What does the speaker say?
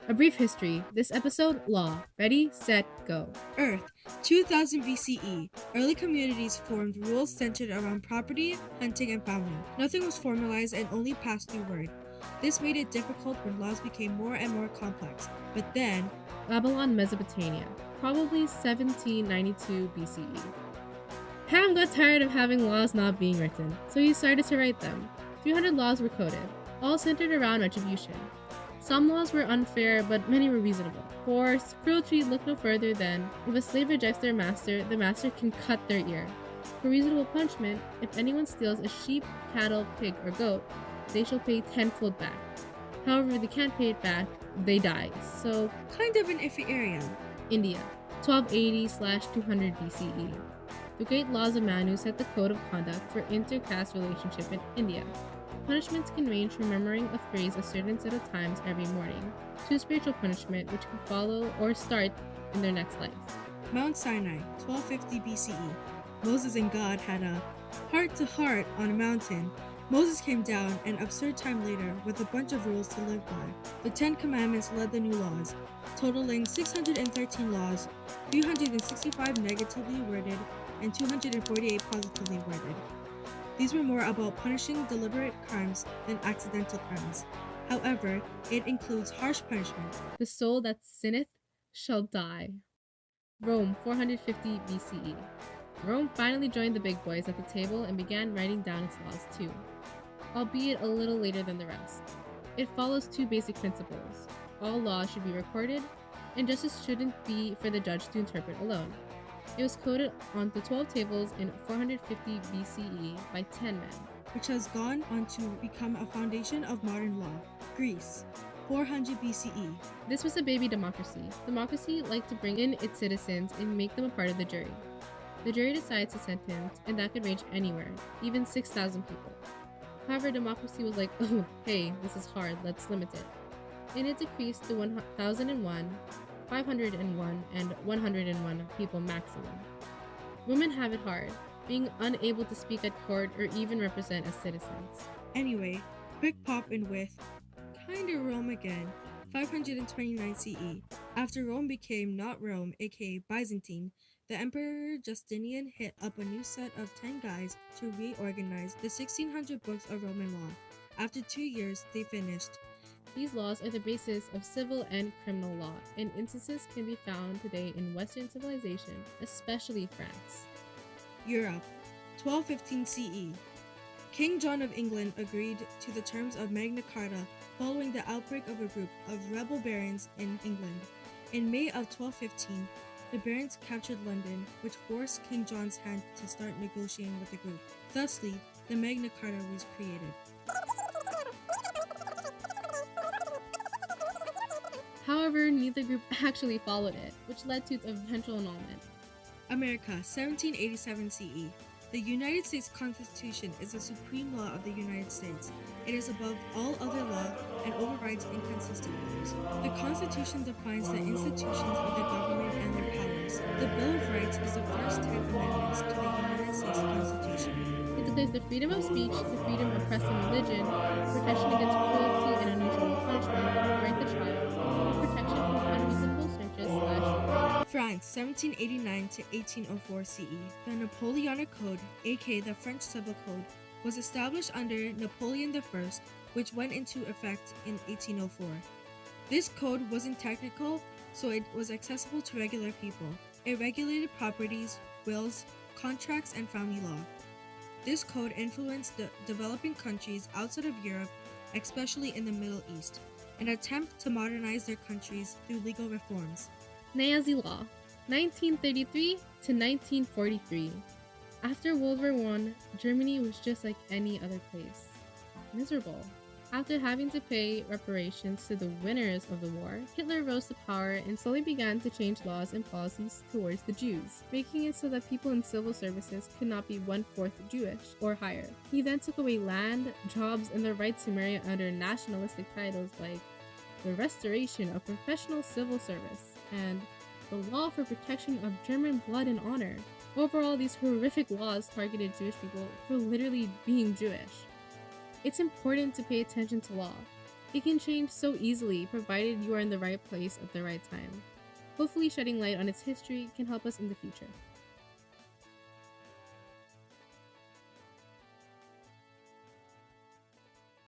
A brief history. This episode, Law. Ready, set, go. Earth, 2000 BCE. Early communities formed rules centered around property, hunting, and family. Nothing was formalized and only passed through word. This made it difficult when laws became more and more complex. But then, Babylon, Mesopotamia. Probably 1792 BCE. Ham got tired of having laws not being written, so he started to write them. 300 laws were coded, all centered around retribution. Some laws were unfair, but many were reasonable. For cruelty, look no further than, if a slave rejects their master, the master can cut their ear. For reasonable punishment, if anyone steals a sheep, cattle, pig, or goat, they shall pay tenfold back. However, if they can't pay it back, they die. So, kind of an iffy area. India, 1280/200 BCE. The Great Laws of Manu set the code of conduct for inter-caste relationship in India. Punishments can range from remembering a phrase a certain set of times every morning, to spiritual punishment which can follow or start in their next life. Mount Sinai, 1250 BCE. Moses and God had a heart-to-heart on a mountain. Moses came down an absurd time later with a bunch of rules to live by. The 10 Commandments led the new laws, totaling 613 laws, 365 negatively worded, and 248 positively worded. These were more about punishing deliberate crimes than accidental crimes. However, it includes harsh punishment. The soul that sinneth shall die. Rome, 450 BCE. Rome finally joined the big boys at the table and began writing down its laws too, albeit a little later than the rest. It follows two basic principles. All laws should be recorded, and justice shouldn't be for the judge to interpret alone. It was coded onto 12 tables in 450 BCE by 10 men, which has gone on to become a foundation of modern law. Greece, 400 BCE. This was a baby democracy. Democracy liked to bring in its citizens and make them a part of the jury. The jury decides a sentence, and that could range anywhere, even 6,000 people. However, democracy was like, oh, hey, this is hard, let's limit it. And it decreased to 1,001, 501, and 101 people maximum. Women have it hard, being unable to speak at court or even represent as citizens. Anyway, quick pop in with kinda Rome again, 529 CE. After Rome became not Rome, aka Byzantine, the Emperor Justinian hit up a new set of 10 guys to reorganize the 1600 books of Roman law. After 2 years, they finished. These laws are the basis of civil and criminal law, and instances can be found today in Western civilization, especially France. Europe, 1215 CE. King John of England agreed to the terms of Magna Carta following the outbreak of a group of rebel barons in England. In May of 1215, the barons captured London, which forced King John's hand to start negotiating with the group. Thusly, the Magna Carta was created. However, neither group actually followed it, which led to its eventual annulment. America, 1787 CE. The United States Constitution is the supreme law of the United States. It is above all other law and overrides inconsistent laws. The Constitution defines the institutions of the government and their powers. The Bill of Rights is the first 10 amendments to the United States Constitution. It declares the freedom of speech, the freedom of press and religion, protection against cruelty and unusual punishment, the right to trial, and protection from unreasonable searches / France, 1789 to 1804 CE. The Napoleonic Code, aka the French Civil Code, was established under Napoleon I, which went into effect in 1804. This code wasn't technical, so it was accessible to regular people. It regulated properties, wills, contracts, and family law. This code influenced the developing countries outside of Europe, especially in the Middle East, an attempt to modernize their countries through legal reforms. Nazi Law, 1933 to 1943. After World War I, Germany was just like any other place. Miserable. After having to pay reparations to the winners of the war, Hitler rose to power and slowly began to change laws and policies towards the Jews, making it so that people in civil services could not be 1/4 Jewish or higher. He then took away land, jobs, and the right to marry under nationalistic titles like the Restoration of Professional Civil Service and the Law for Protection of German Blood and Honor. Overall, these horrific laws targeted Jewish people for literally being Jewish. It's important to pay attention to law. It can change so easily provided you are in the right place at the right time. Hopefully, shedding light on its history can help us in the future.